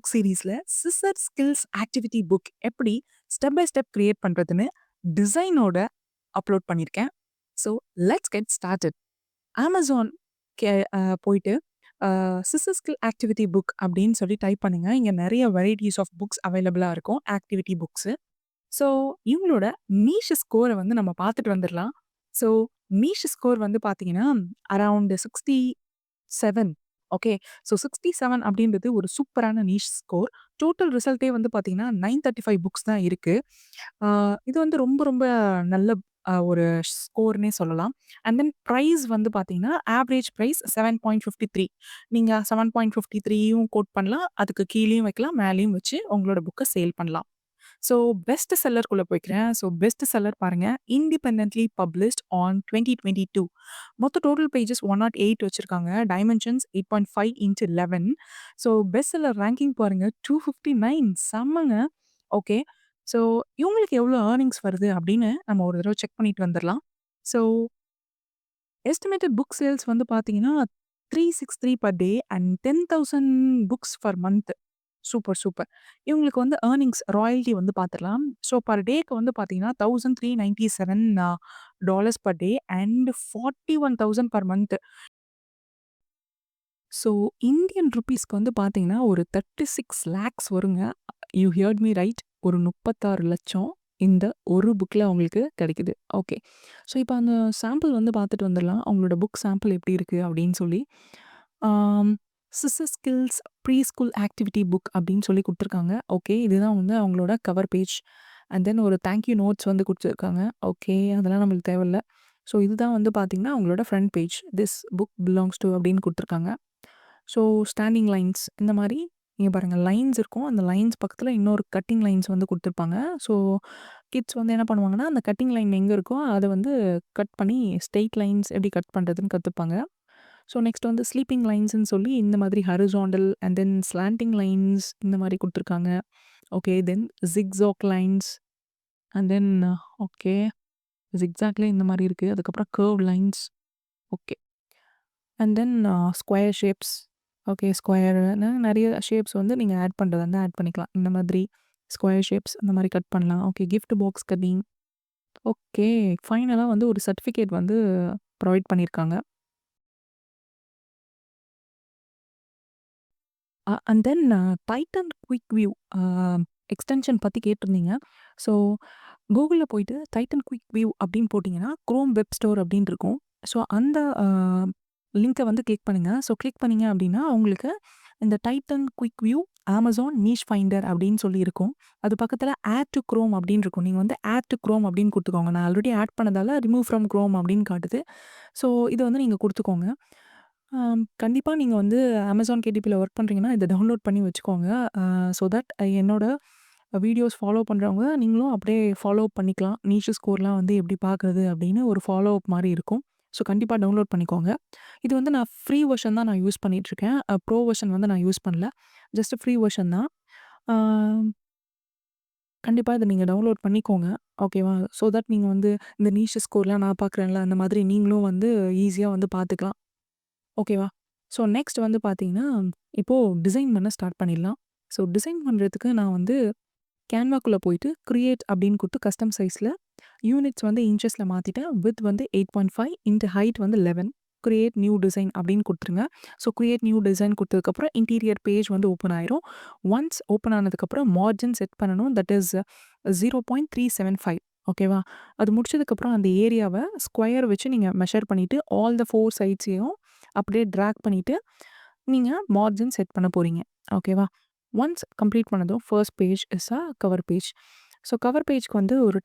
Book சீரீஸ்ல scissor skills activity book எப்படி step by step create பண்றதுன்னு டிசைனோட அப்லோட் பண்ணியிருக்கேன். So let's get started. Amazon கே போயிட்டு சிசர் ஸ்கில் ஆக்டிவிட்டி புக் அப்படின்னு சொல்லி டைப் பண்ணுங்க. இங்க நிறைய வெரைட்டிஸ் ஆஃப் புக்ஸ் அவைலபிளா இருக்கும், ஆக்டிவிட்டி புக்ஸ். ஸோ இவங்களோட நீஷ் ஸ்கோரை வந்து நம்ம பார்த்துட்டு வந்துடலாம். ஸோ நீஷ் ஸ்கோர் வந்து பார்த்தீங்கன்னா அரவுண்ட் 67. ஓகே. ஸோ 67 அப்படின்றது ஒரு சூப்பரான நீஷ் ஸ்கோர். டோட்டல் ரிசல்ட்டே வந்து பார்த்தீங்கன்னா 935 புக்ஸ் தான் இருக்கு. ஆ, இது வந்து ரொம்ப ரொம்ப நல்ல ஒரு ஸ்கோர்னே சொல்லலாம். அண்ட் தென் பிரைஸ் வந்து பார்த்தீங்கன்னா, ஆவரேஜ் பிரைஸ் 7.53. நீங்க 7.53யும் கோட் பண்ணலாம். அதுக்கு கீழயும் வைக்கலாம், மேலயும் வச்சு உங்களோட புக்க சேல் பண்ணலாம். ஸோ பெஸ்ட் செல்லர்க்குள்ள போய்க்கிறேன். ஸோ பெஸ்ட் செல்லர் பாருங்க. Independently published on 2022. மொத்த டோட்டல் பேஜஸ் 108 வச்சிருக்காங்க. Dimensions 8.5 x 11. So best seller ranking பாருங்க 259. செம்மங்க. ஓகே. ஸோ இவங்களுக்கு எவ்வளோ ஏர்னிங்ஸ் வருது அப்படின்னு நம்ம ஒரு தடவை செக் பண்ணிட்டு வந்துடலாம். ஸோ எஸ்டிமேட்டட் புக் சேல்ஸ் வந்து பார்த்தீங்கன்னா 363 per day and 10,000 books per month. Super, super. இவங்களுக்கு வந்து ஏர்னிங்ஸ் ராயல்டி வந்து பார்த்துடலாம். ஸோ பர் டேக்கு வந்து பார்த்தீங்கன்னா $1,397 per day and 41,000 per month. So Indian ருப்பீஸ்க்கு வந்து பார்த்தீங்கன்னா ஒரு 36 லேக்ஸ் வருங்க. You heard me right. ஒரு 36,00,000 இந்த ஒரு புக்கில் அவங்களுக்கு கிடைக்குது. ஓகே. ஸோ இப்போ அந்த சாம்பிள் வந்து பார்த்துட்டு வந்துடலாம். அவங்களோட புக் சாம்பிள் எப்படி இருக்குது அப்படின்னு சொல்லி. Scissor skills pre school activity book அப்படின்னு சொல்லி கொடுத்துருக்காங்க. ஓகே. இதுதான் வந்து அவங்களோட கவர் பேஜ். அண்ட் தென் ஒரு தேங்க்யூ நோட்ஸ் வந்து கொடுத்துருக்காங்க. ஓகே. அதெல்லாம் நம்மளுக்கு தேவையில்ல. ஸோ இதுதான் வந்து பார்த்தீங்கன்னா அவங்களோட front page. This book belongs to அப்படின்னு கொடுத்துருக்காங்க. ஸோ ஸ்டாண்டிங் லைன்ஸ் இந்த மாதிரி இங்கே பாருங்கள் லைன்ஸ் இருக்கும். அந்த லைன்ஸ் பக்கத்தில் இன்னொரு கட்டிங் லைன்ஸ் வந்து கொடுத்துருப்பாங்க. ஸோ கிட்ஸ் வந்து என்ன பண்ணுவாங்கன்னா அந்த கட்டிங் லைன் எங்கே இருக்கோ அதை வந்து கட் பண்ணி ஸ்ட்ரெயிட் லைன்ஸ் எப்படி கட் பண்ணுறதுன்னு கற்றுப்பாங்க. ஸோ நெக்ஸ்ட் வந்து ஸ்லீப்பிங் லைன்ஸ்ன்னு சொல்லி இந்த மாதிரி horizontal and then slanting lines இந்த மாதிரி கொடுத்துருக்காங்க. Okay. Then zigzag lines and then okay ஜிக்ஸாக்லேயே இந்த மாதிரி இருக்குது. அதுக்கப்புறம் curve lines. Okay. And then square shapes. Okay. ஸ்கொயர்னு நிறைய ஷேப்ஸ் வந்து நீங்கள் ஆட் பண்ணுறதா இருந்தால் ஆட் பண்ணிக்கலாம். இந்த மாதிரி ஸ்கொயர் ஷேப்ஸ் அந்த மாதிரி கட் பண்ணலாம். Okay. Gift box cutting. Okay. ஃபைனலாக வந்து ஒரு சர்டிஃபிகேட் வந்து ப்ரொவைட் பண்ணியிருக்காங்க. And then Titan quick view extension பற்றி கேட்டிருந்தீங்க. ஸோ கூகுளில் போயிட்டு டைட்டன் குயிக் வியூ அப்படின்னு போட்டிங்கன்னா குரோம் வெப் ஸ்டோர் அப்படின்னு இருக்கும். ஸோ அந்த லிங்கை வந்து கிளிக் பண்ணுங்கள். ஸோ கிளிக் பண்ணீங்க அப்படின்னா உங்களுக்கு இந்த Titan quick view Amazon niche finder அப்படின்னு சொல்லி இருக்கும். அது பக்கத்தில் ஆட் டு குரோம் அப்படின்னு இருக்கும். நீங்கள் வந்து ஆட் டு குரோம் அப்படின்னு கொடுத்துக்கோங்க. நான் ஆல்ரெடி ஆட் பண்ணதால் ரிமூவ் ஃப்ரம் குரோம் அப்படின்னு காட்டுது. ஸோ இதை வந்து நீங்கள் கொடுத்துக்கோங்க. கண்டிப்பாக நீங்கள் வந்து அமேசான் கேடிபியில் ஒர்க் பண்ணுறீங்கன்னா இதை டவுன்லோட் பண்ணி வச்சுக்கோங்க. ஸோ தட் என்னோட வீடியோஸ் ஃபாலோ பண்ணுறவங்க நீங்களும் அப்படியே ஃபாலோ பண்ணிக்கலாம். நீஷ் ஸ்கோர்லாம் வந்து எப்படி பார்க்குறது அப்படின்னு ஒரு ஃபாலோ அப் மாதிரி இருக்கும். ஸோ கண்டிப்பாக டவுன்லோட் பண்ணிக்கோங்க. இது வந்து நான் ஃப்ரீ வெர்ஷன் தான் நான் யூஸ் பண்ணிகிட்ருக்கேன். ப்ரோ வெர்ஷன் வந்து நான் யூஸ் பண்ணல. ஜஸ்ட் ஃப்ரீ வெர்ஷன் தான். கண்டிப்பாக இதை நீங்கள் டவுன்லோட் பண்ணிக்கோங்க. ஓகேவா? ஸோ தட் நீங்கள் வந்து இந்த நீஷ் ஸ்கோர்லாம் நான் பார்க்குறேன்ல அந்த மாதிரி நீங்களும் வந்து ஈஸியாக வந்து பார்த்துக்கலாம். ஓகேவா? ஸோ நெக்ஸ்ட் வந்து பார்த்தீங்கன்னா, இப்போது டிசைன் பண்ண ஸ்டார்ட் பண்ணிடலாம். ஸோ டிசைன் பண்ணுறதுக்கு நான் வந்து கேன்வாக்குள்ளே போயிட்டு கிரியேட் அப்படின்னு கொடுத்து கஸ்டம் சைஸில் யூனிட்ஸ் வந்து இன்ச்சஸில் மாற்றிட்டேன். வித் வந்து 8.5 இன்ட்டு ஹைட் வந்து 11. கிரியேட் நியூ டிசைன் அப்படின்னு கொடுத்துருங்க. ஸோ கிரியேட் நியூ டிசைன் கொடுத்ததுக்கப்புறம் இன்டீரியர் பேஜ் வந்து ஓப்பன் ஆயிரும். ஒன்ஸ் ஓப்பன் ஆனதுக்கப்புறம் மார்ஜின் செட் பண்ணணும். That is 0.375. ஓகேவா? அது முடிச்சதுக்கப்புறம் அந்த ஏரியாவை ஸ்கொயர் வச்சு நீங்கள் மெஷர் பண்ணிவிட்டு ஆல் த 4 சைட்ஸையும் அப்படியே ட்ராக் பண்ணிவிட்டு நீங்கள் மார்ஜின் செட் பண்ண போகிறீங்க. ஓகேவா? ஒன்ஸ் கம்ப்ளீட் பண்ணதும் first page is a cover page. So cover பேஜ்க்கு வந்து ஒரு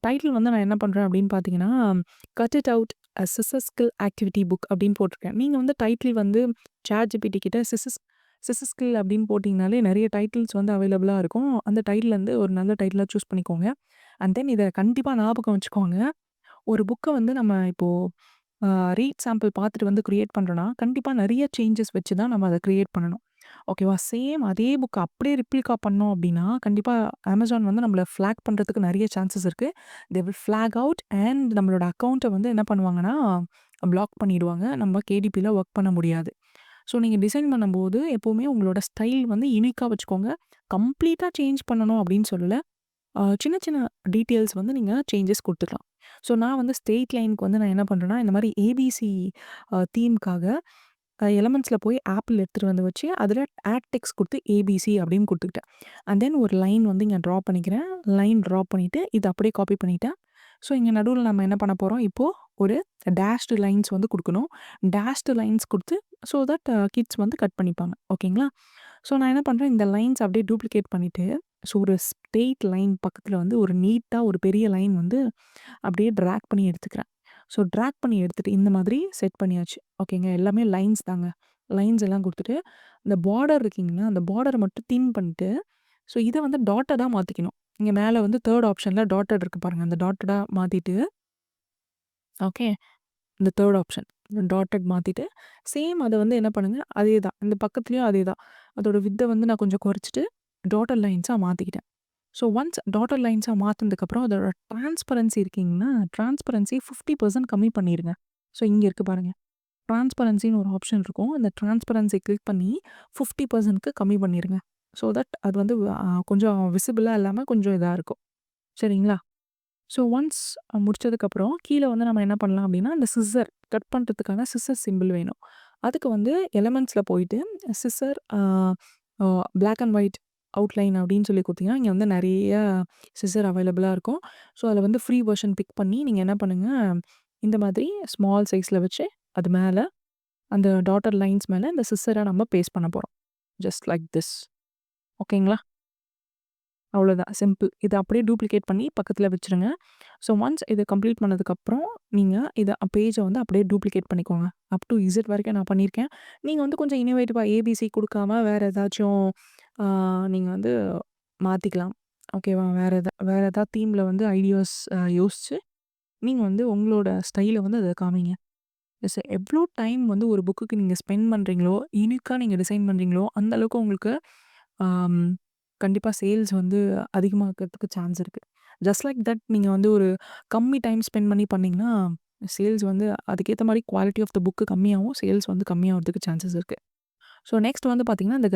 டைட்டில் வந்து நான் என்ன பண்ணுறேன் அப்படின்னு பார்த்தீங்கன்னா, cut it out a scissor skill activity book அப்படின்னு போட்டிருக்கேன். நீங்கள் வந்து டைட்டில் வந்து ChatGPT கிட்ட சிசர் ஸ்கில் அப்படின்னு போட்டிங்கனாலே நிறைய டைட்டில்ஸ் வந்து அவைலபிளாக இருக்கும். அந்த டைட்டிலேருந்து ஒரு நல்ல டைட்டிலாக சூஸ் பண்ணிக்கோங்க. அண்ட் தென் இதை கண்டிப்பாக ஞாபகம் வச்சுக்கோங்க. ஒரு புக்கை வந்து நம்ம இப்போது ரீட் சாம்பிள் பார்த்துட்டு வந்து கிரியேட் பண்ணுறோன்னா, கண்டிப்பாக நிறைய சேஞ்சஸ் வச்சு தான் நம்ம அதை கிரியேட் பண்ணணும். ஓகேவா? சேம் அதே புக்க அப்படியே ரிப்ளிகா பண்ணோம் அப்படின்னா, கண்டிப்பா அமேசான் வந்து நம்மள ஃபிளாக் பண்றதுக்கு நெறைய சான்சஸ் இருக்கு. They will flag out and நம்மளோட அக்கவுண்ட்ட வந்து என்ன பண்ணுவாங்கன்னா, பிளாக் பண்ணிடுவாங்க. நம்ம கேடிபில ஒர்க் பண்ண முடியாது. ஸோ நீங்க டிசைன் பண்ணும்போது எப்பவுமே உங்களோட ஸ்டைல் வந்து யூனிக்கா வச்சுக்கோங்க. கம்ப்ளீட்டா சேஞ்ச் பண்ணணும் அப்படின்னு சொல்லல. சின்ன சின்ன டீட்டெயில்ஸ் வந்து நீங்க சேஞ்சஸ் குடுத்துக்கலாம். ஸோ நான் வந்து ஸ்ட்ரெய்ட் லைனுக்கு வந்து நான் என்ன பண்றேன்னா, இந்த மாரி ஏபிசி தீம்க்காக எலமெண்ட்ஸ்ல போய் ஆப்பிள் எடுத்துட்டு வந்து வச்சு, அதில ஆட் டெக்ஸ்ட் குடுத்து ஏபிசி அப்படின்னு குடுத்துக்கிட்டேன். அண்ட் தென் ஒரு லைன் வந்து இங்க ட்ரா பண்ணிக்கிறேன். லைன் ட்ரா பண்ணிட்டு, இத அப்படியே காப்பி பண்ணிட்டேன். ஸோ இங்க நடுவுல நம்ம என்ன பண்ண போறோம், இப்போ ஒரு டேஷ்டு லைன்ஸ் வந்து குடுக்கணும். டேஷ்டு லைன்ஸ் குடுத்து ஸோ தட் கிட்ஸ் வந்து கட் பண்ணிப்பாங்க. ஓகேங்களா? ஸோ நான் என்ன பண்றேன், இந்த லைன்ஸ் அப்படியே டூப்ளிகேட் பண்ணிட்டு, ஸோ ஒரு ஸ்ட்ரெய்ட் லைன் பக்கத்துல வந்து ஒரு நீட்டா ஒரு பெரிய லைன் வந்து அப்படியே டிராக் பண்ணி எடுத்துக்கிறேன். ஸோ டிராக் பண்ணி எடுத்துட்டு இந்த மாதிரி செட் பண்ணியாச்சு. ஓகேங்க. எல்லாமே லைன்ஸ் தாங்க. லைன்ஸ் எல்லாம் குடுத்துட்டு, இந்த பார்டர் இருக்கீங்களா, அந்த பார்டர மட்டும் தின் பண்ணிட்டு, ஸோ இத வந்து டாட்டடா மாத்திக்கணும். இங்க மேல வந்து 3 ஆப்ஷன்ல டாட்டட் இருக்கு பாருங்க. அந்த டாட்டடா மாத்திட்டு, ஓகே. இந்த 3 ஆப்ஷன் டாட்டட் மாத்திட்டு, சேம் அத வந்து என்ன பண்ணுங்க, அதே தான். இந்த பக்கத்துலயும் அதே தான். அதோட வித்த வந்து நான் கொஞ்சம் குறைச்சுட்டு, டாட்டட் லைன்ஸா மாத்திக்கிட்டேன். ஸோ ஒன்ஸ் டாட்டட் லைன்ஸா மாத்துனதுக்கப்புறம் அதோட டிரான்ஸ்பரன்சி இருக்கீங்கன்னா, டிரான்ஸ்பரன்சி 50% கம்மி பண்ணிருங்க. ஸோ இங்க இருக்கு பாருங்க. டிரான்ஸ்பரன்சின்னு ஒரு ஆப்ஷன் இருக்கும். அந்த டிரான்ஸ்பரன்சி கிளிக் பண்ணி 50%க்கு கம்மி பண்ணிருங்க. ஸோ தட் அது வந்து கொஞ்சம் விசிபிளா இல்லாம கொஞ்சம் இதா இருக்கும். சரிங்களா? ஸோ ஒன்ஸ் முடிச்சதுக்கப்புறம் கீழ வந்து நம்ம என்ன பண்ணலாம் அப்டின்னா, அந்த கட் பண்றதுக்கான சிசர் சிம்பிள் வேணும். அதுக்கு வந்து எலிமெண்ட்ஸ்ல போயிட்டு scissor a black and white outline அப்டின்னு சொல்லி குடுத்தீங்கன்னா, இங்க வந்து நெறைய சிசர் அவைலபிளா இருக்கும். ஸோ அதில வந்து ஃப்ரீ வெர்ஷன் பிக் பண்ணி நீங்க என்ன பண்ணுங்க, இந்த மாதிரி ஸ்மால் சைஸ்ல வச்சு அது மேல அந்த டாட்டட் லைன்ஸ் மேல இந்த சிசர நம்ம பேஸ்ட் பண்ண போறோம். Just like this. ஓகேங்களா? அவ்வளோதான் சிம்பிள். இத அப்படியே டூப்ளிகேட் பண்ணி பக்கத்துல வச்சுருங்க. ஸோ ஒன்ஸ் இத கம்ப்ளீட் பண்ணதுக்கப்புறம், நீங்க இத பேஜ வந்து அப்படியே டூப்ளிகேட் பண்ணிக்கோங்க. அப் டூ இசட் வரைக்கும் நான் பண்ணியிருக்கேன். நீங்க வந்து கொஞ்சம் இன்னோவேட்டிவா ஏபிசி குடுக்காம வேற ஏதாச்சும் ஆ நீங்க வந்து மாத்திக்கலாம். ஓகேவா? வேற ஏதா தீம்ல வந்து ஐடியாஸ் யோசிச்சு, நீங்க வந்து உங்களோட ஸ்டைல வந்து அத காமிங்க. எவ்ளோ டைம் வந்து ஒரு புக்குக்கு நீங்க ஸ்பெண்ட் பண்றீங்களோ, யூனிக்கா நீங்க டிசைன் பண்றீங்களோ, அந்த அளவுக்கு உங்களுக்கு ஆம் கண்டிப்பா சேல்ஸ் வந்து அதிகமாகறதுக்கு சான்ஸ் இருக்கு. ஜஸ்ட் லைக் தட் நீங்க வந்து ஒரு கம்மி டைம் ஸ்பெண்ட் பண்ணி பண்ணீங்கன்னா, சேல்ஸ் வந்து அதுக்கேத்த மாரி குவாலிட்டி ஆஃப் த புக் கம்மியாவும், சேல்ஸ் வந்து கம்மியாவறதுக்கு சான்சஸ் இருக்கு. ஸோ நெக்ஸ்ட் வந்து பார்த்தீங்கன்னா, இந்த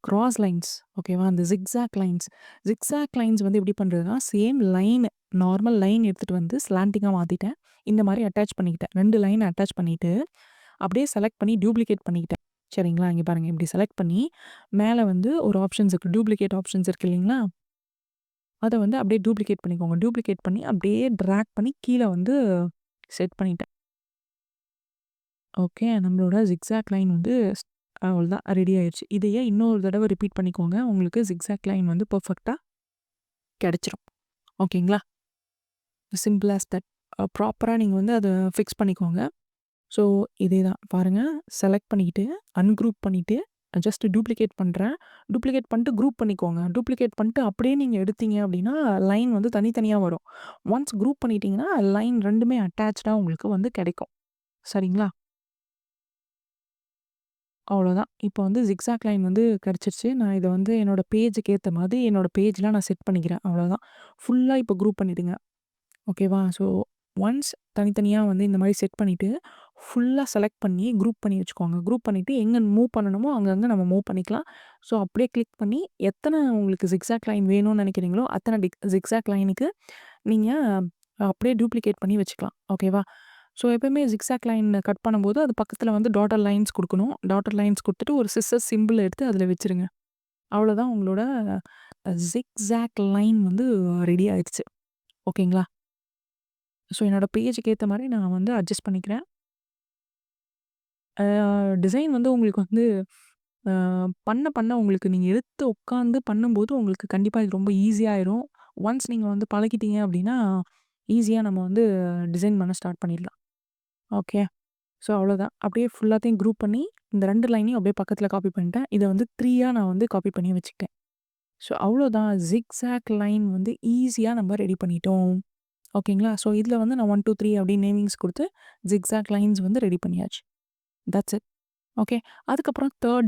கிராஸ் லைன்ஸ் ஓகேவா? அந்த ஜிக்ஸாக் லைன்ஸ் வந்து எப்படி பண்றதுன்னா, சேம் லைன் நார்மல் லைன் எடுத்துட்டு வந்து ஸ்லாண்டிங்கா மாத்திட்டேன். இந்த மாரி அட்டாச் பண்ணிக்கிட்டேன். 2 லைன் அட்டாச் பண்ணிட்டு, அப்படியே செலக்ட் பண்ணி டூப்ளிகேட் பண்ணிக்கிட்டேன். சரிங்களா? இங்க பாருங்க இப்படி செலக்ட் பண்ணி, மேல வந்து ஒரு ஆப்ஷன்ஸ் இருக்கு. டூப்ளிகேட் ஆப்ஷன்ஸ் இருக்கு இல்லைங்களா? அத வந்து அப்படியே டூப்ளிகேட் பண்ணிக்கோங்க. டூப்ளிகேட் பண்ணி அப்படியே டிராக் பண்ணி கீழ வந்து செட் பண்ணிட்டேன். ஓகே. நம்மளோட ஜிக்ஸாக் லைன் வந்து அவ்வளதான் ரெடி ஆயிருச்சு. இதையே இன்னொரு தடவ ரிப்பீட் பண்ணிக்கோங்க. உங்களுக்கு ஜிக்ஸாக் லைன் வந்து பெர்ஃபெக்ட்டா கிடைச்சிரும். ஓகேங்களா? Simple as that. ப்ராப்பரா நீங்க வந்து அத ஃபிக்ஸ் பண்ணிக்கோங்க. ஸோ, இதே தான் பாருங்க. செலக்ட் பண்ணிக்கிட்டு, அன்குரூப் பண்ணிட்டு, ஜஸ்ட் டூப்ளிகேட் பண்றேன். டூப்ளிகேட் பண்ணிட்டு குரூப் பண்ணிக்கோங்க. டூப்ளிகேட் பண்ணிட்டு அப்படியே நீங்க எடுத்தீங்க அப்படின்னா, லைன் வந்து தனித்தனியா வரும். ஒன்ஸ் குரூப் பண்ணிட்டீங்கன்னா, லைன் 2மே அட்டாச்டா உங்களுக்கு வந்து கிடைக்கும். சரிங்களா? அவ்வளோதான். இப்போ வந்து ஜிக்ஸாக் லைன் வந்து கிடைச்சிருச்சு. நான் இத வந்து என்னோட பேஜுக்கு ஏத்த மாதிரி என்னோட பேஜ்லாம் நான் செட் பண்ணிக்கிறேன். அவ்வளோதான். ஃபுல்லா இப்போ குரூப் பண்ணிடுங்க. ஓகேவா? ஸோ, ஒன்ஸ் தனித்தனியா வந்து இந்த மாரி செட் பண்ணிட்டு, ஃபுல்லா செலக்ட் பண்ணி குரூப் பண்ணி வச்சுக்கோங்க. குரூப் பண்ணிட்டு எங்க மூவ் பண்ணணுமோ அங்கங்க நம்ம மூவ் பண்ணிக்கலாம். ஸோ, அப்படியே கிளிக் பண்ணி எத்தன உங்களுக்கு ஜிக்ஸாக் லைன் வேணும்னு நெனைக்கிறீங்களோ, அத்தன ஜிக்ஸாக் லைனுக்கு நீங்க அப்படியே டூப்ளிகேட் பண்ணி வச்சுக்கலாம். ஓகேவா? ஸோ, எப்பவுமே ஜிக்ஸாக் லைன் கட் பண்ணும்போது, அது பக்கத்துல வந்து டாட்டட் லைன்ஸ் குடுக்கணும். டாட்டட் லைன்ஸ் குடுத்துட்டு ஒரு சிசர் சிம்பிள் எடுத்து அதுல வச்சுருங்க. அவ்வளோதான் உங்களோட ஜிக்ஸாக் லைன் வந்து ரெடி ஆயிருச்சு. ஓகேங்களா? ஸோ, என்னோட பேஜுக்கு ஏத்த மாரி நான் வந்து அட்ஜஸ்ட் பண்ணிக்கிறேன். டிசைன் வந்து உங்களுக்கு வந்து அ பண்ண உங்களுக்கு நீங்க எடுத்து உட்காந்து பண்ணும்போது உங்களுக்கு கண்டிப்பா இது ரொம்ப ஈஸியா ஆயிரும். ஒன்ஸ் நீங்க வந்து பழகிட்டீங்க அப்டின்னா, ஈஸியா நம்ம வந்து டிசைன் பண்ண ஸ்டார்ட் பண்ணிடலாம். ஓகே. ஸோ, அவ்வளோதான். அப்படியே ஃபுல்லாத்தையும் குரூப் பண்ணி, இந்த 2 லைனையும் அப்படியே பக்கத்துல காப்பி பண்ணிட்டேன். இத வந்து 3யா நான் வந்து காப்பி பண்ணி வச்சுக்கிட்டேன். ஸோ, அவ்வளோதான். ஜிக்ஸாக் லைன் வந்து ஈஸியா நம்ம ரெடி பண்ணிட்டோம். ஓகேங்களா? ஸோ, இதுல வந்து நான் 1, 2, 3 அப்படின்னு நேமிங்ஸ் குடுத்து, ஜிக்ஸாக் லைன்ஸ் வந்து ரெடி பண்ணியாச்சு. That's it. ஓகே. அதுக்கப்புறம் 3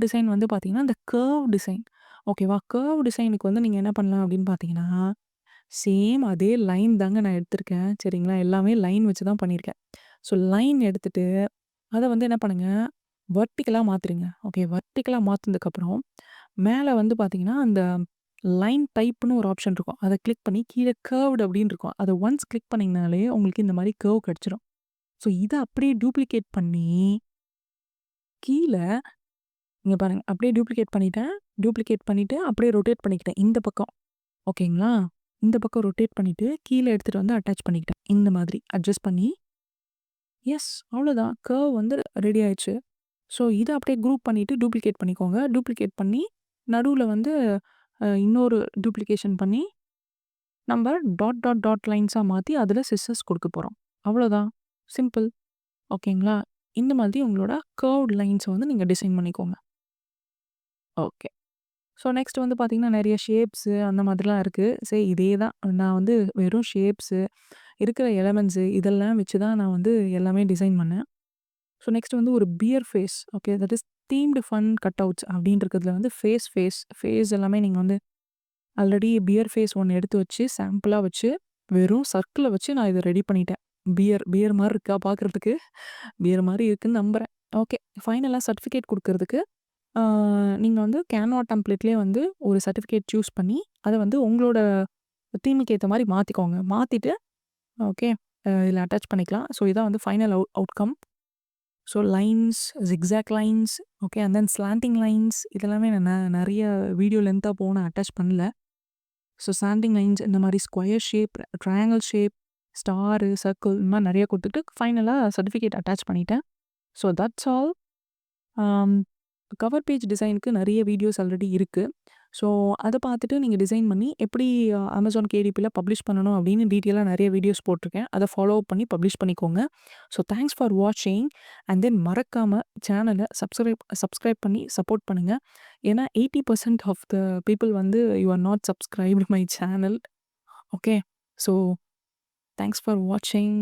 டிசைன் வந்து பார்த்தீங்கன்னா, இந்த கர்வ் டிசைன். ஓகேவா? கர்வ் டிசைனுக்கு வந்து நீங்க என்ன பண்ணலாம் அப்படின்னு பார்த்தீங்கன்னா, சேம் அதே லைன் தாங்க நான் எடுத்திருக்கேன். சரிங்களா? எல்லாமே லைன் வச்சு தான் பண்ணியிருக்கேன். ஸோ லைன் எடுத்துட்டு, அத வந்து என்ன பண்ணுங்க, வெர்டிகலா மாத்திருங்க. ஓகே. வெர்டிகலா மாத்துனதுக்கப்புறம், மேல வந்து பார்த்தீங்கன்னா, அந்த லைன் டைப்ன்னு ஒரு ஆப்ஷன் இருக்கும். அத கிளிக் பண்ணி கீழ கர்வ்ட் அப்படின்னு இருக்கும். அத ஒன்ஸ் கிளிக் பண்ணீங்கனாலே, உங்களுக்கு இந்த மாரி கர்வ் கிடைச்சிரும். ஸோ இத அப்படியே டூப்ளிகேட் பண்ணி, கீழ இங்க பாருங்க. அப்படியே டூப்ளிகேட் பண்ணிட்டேன். டூப்ளிகேட் பண்ணிட்டு, அப்படியே ரொட்டேட் பண்ணிக்கிட்டேன். இந்த பக்கம். ஓகேங்களா? இந்த பக்கம் ரொட்டேட் பண்ணிட்டு, கீழ எடுத்துட்டு வந்து அட்டாச் பண்ணிக்கிட்டேன். இந்த மாதிரி அட்ஜஸ்ட் பண்ணி, எஸ் அவ்வளோதான். கர்வ் வந்து ரெடி ஆயிடுச்சு. ஸோ இத அப்படியே குரூப் பண்ணிட்டு டூப்ளிகேட் பண்ணிக்கோங்க. டூப்ளிகேட் பண்ணி, நடுவுல வந்து இன்னொரு டூப்ளிகேஷன் பண்ணி, நம்ப டாட், டாட், டாட் லைன்ஸா மாத்தி, அதில சிசர்ஸ் குடுக்க போறோம். அவ்வளோதான். சிம்பிள். ஓகேங்களா? இந்த மாதிரி உங்களோட கர்வ்ட் லைன்ஸ வந்து நீங்க டிசைன் பண்ணிக்கோங்க. ஓகே. ஸோ நெக்ஸ்ட் வந்து பார்த்தீங்கன்னா, நெறைய ஷேப்ஸு அந்த மாதிரிலாம் இருக்கு. சரி இதே தான். நான் வந்து வெறும் ஷேப்ஸு, இருக்கிற எலமெண்ட்ஸு இதெல்லாம் வச்சு தான் நான் வந்து எல்லாமே டிசைன் பண்ணேன். ஸோ நெக்ஸ்ட் வந்து ஒரு bear face. Okay. That is themed fun cutouts அப்படின்னு இருக்கிறதுல வந்து ஃபேஸ் எல்லாமே நீங்க வந்து ஆல்ரெடி பியர் ஃபேஸ் ஒண்ணு எடுத்து வச்சு, சாம்பிளா வச்சு, வெறும் சர்க்கிள வச்சு நான் இத ரெடி பண்ணிட்டேன். பியர் மாரி இருக்கா பார்க்கறதுக்கு? பியர் மாரி இருக்குன்னு நம்புறேன். ஓகே. ஃபைனலா சர்டிஃபிகேட் குடுக்கறதுக்கு, ஆ நீங்க வந்து கேன்வா டெம்ப்ளேட்லயே வந்து ஒரு சர்டிஃபிகேட் சூஸ் பண்ணி, அத வந்து உங்களோட தீமுக்கு ஏத்த மாரி மாத்திக்கோங்க. மாத்திட்டு, ஓகே. இதில அட்டாச் பண்ணிக்கலாம். ஸோ இதான் வந்து final outcome. So lines, zigzag lines, okay. And then slanting lines இதெல்லாமே நான் நெறைய வீடியோ லென்த்தா நான் அட்டாச் பண்ணல. ஸோ ஸ்லாண்டிங் லைன்ஸ் இந்த மாரி square shape, triangle shape, star, circle இந்த மாரி நெறைய குடுத்துட்டு ஃபைனலா சர்டிஃபிகேட் அட்டாச் பண்ணிட்டேன். So that's all. ஆம் கவர் பேஜ் டிசைனுக்கு நெறைய வீடியோஸ் ஆல்ரெடி இருக்கு. ஸோ அத பார்த்துட்டு நீங்க டிசைன் பண்ணி எப்படி Amazon KDPல பப்ளிஷ் பண்ணணும் அப்படின்னு டீட்டெயிலா நெறைய வீடியோஸ் போட்டிருக்கேன். அத ஃபாலோ பண்ணி பப்ளிஷ் பண்ணிக்கோங்க. ஸோ தேங்க்ஸ் ஃபார் வாட்சிங். அண்ட் தென் மறக்காம சேனல சப்ஸ்கிரைப் பண்ணி சப்போர்ட் பண்ணுங்க. ஏன்னா 80% ஆஃப் த பீப்பிள் வந்து you are not subscribed my channel. Okay. So thanks for வாட்சிங்.